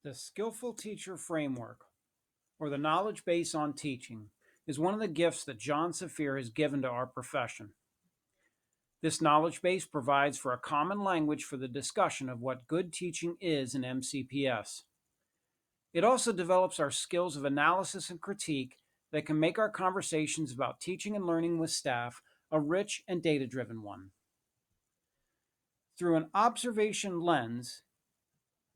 The skillful teacher framework, or the knowledge base on teaching, is one of the gifts that John Saphir has given to our profession. This knowledge base provides for a common language for the discussion of what good teaching is in MCPS. It also develops our skills of analysis and critique that can make our conversations about teaching and learning with staff a rich and data driven one. Through an observation lens,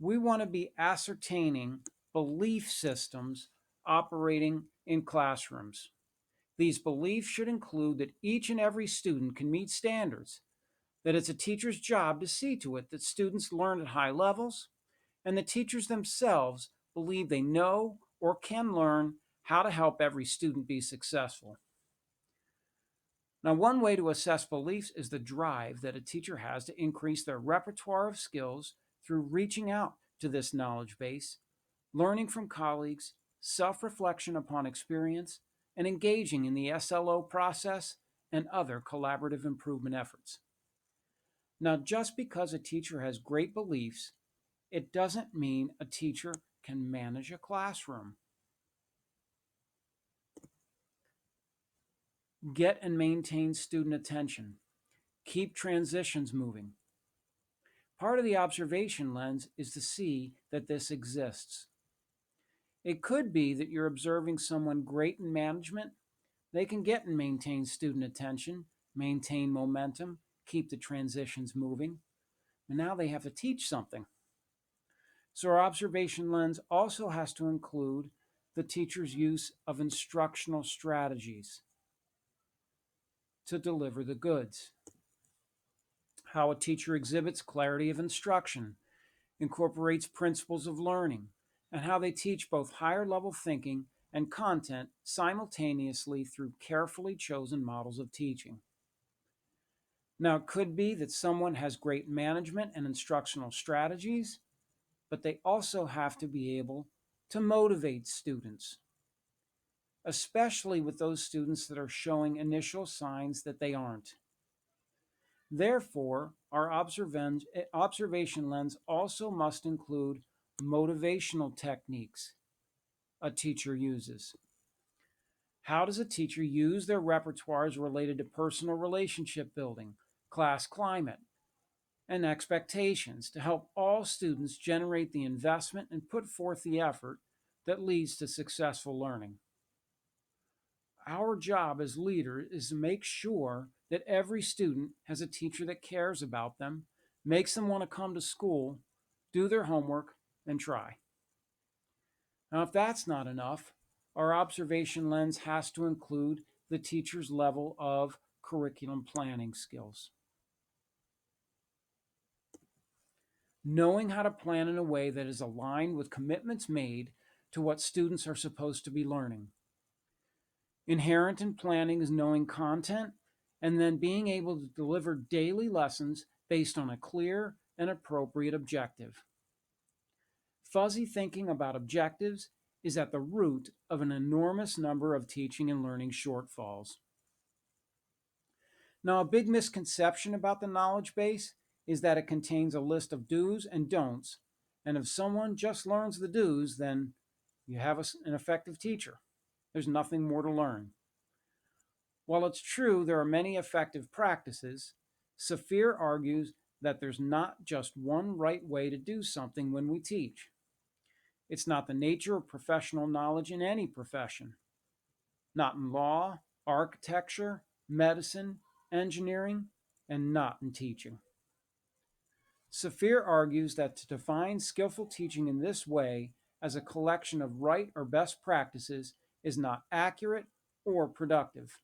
we want to be ascertaining belief systems operating in classrooms. These beliefs should include that each and every student can meet standards, that it's a teacher's job to see to it that students learn at high levels, and the teachers themselves believe they know or can learn how to help every student be successful. Now, one way to assess beliefs is the drive that a teacher has to increase their repertoire of skills through reaching out to this knowledge base, learning from colleagues, self reflection upon experience, and engaging in the SLO process and other collaborative improvement efforts. Now, just because a teacher has great beliefs, it doesn't mean a teacher can manage a classroom. Get and maintain student attention. Keep transitions moving. Part of the observation lens is to see that this exists. It could be that you're observing someone great in management. They can get and maintain student attention, maintain momentum, keep the transitions moving, and now they have to teach something. So our observation lens also has to include the teacher's use of instructional strategies to deliver the goods. How a teacher exhibits clarity of instruction, incorporates principles of learning, and how they teach both higher level thinking and content simultaneously through carefully chosen models of teaching. Now, it could be that someone has great management and instructional strategies, but they also have to be able to motivate students, especially with those students that are showing initial signs that they aren't. Therefore, our observation lens also must include motivational techniques a teacher uses. How does a teacher use their repertoires related to personal relationship building, class climate, and expectations to help all students generate the investment and put forth the effort that leads to successful learning? Our job as leaders is to make sure that every student has a teacher that cares about them, makes them want to come to school, do their homework, and try. Now, if that's not enough, our observation lens has to include the teacher's level of curriculum planning skills. Knowing how to plan in a way that is aligned with commitments made to what students are supposed to be learning. Inherent in planning is knowing content and then being able to deliver daily lessons based on a clear and appropriate objective. Fuzzy thinking about objectives is at the root of an enormous number of teaching and learning shortfalls. Now, a big misconception about the knowledge base is that it contains a list of do's and don'ts, and if someone just learns the do's, then you have an effective teacher. There's nothing more to learn. While it's true there are many effective practices, Saphir argues that there's not just one right way to do something when we teach. It's not the nature of professional knowledge in any profession, not in law, architecture, medicine, engineering, and not in teaching. Saphir argues that to define skillful teaching in this way as a collection of right or best practices is not accurate or productive.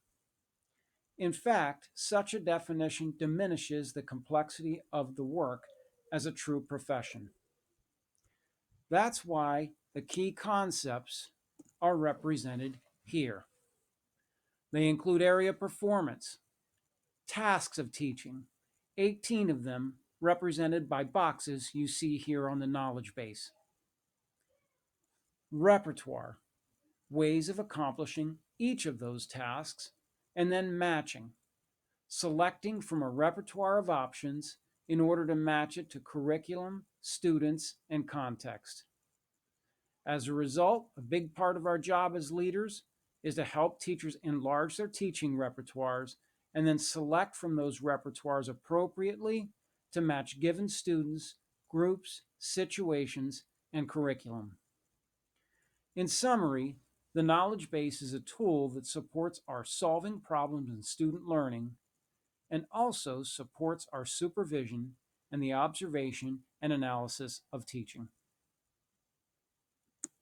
In fact, such a definition diminishes the complexity of the work as a true profession. That's why the key concepts are represented here. They include area performance, tasks of teaching, 18 of them represented by boxes you see here on the knowledge base. Repertoire, ways of accomplishing each of those tasks, and then matching, selecting from a repertoire of options in order to match it to curriculum, students, and context. As a result, a big part of our job as leaders is to help teachers enlarge their teaching repertoires and then select from those repertoires appropriately to match given students, groups, situations, and curriculum. In summary, the knowledge base is a tool that supports our solving problems in student learning and also supports our supervision and the observation and analysis of teaching.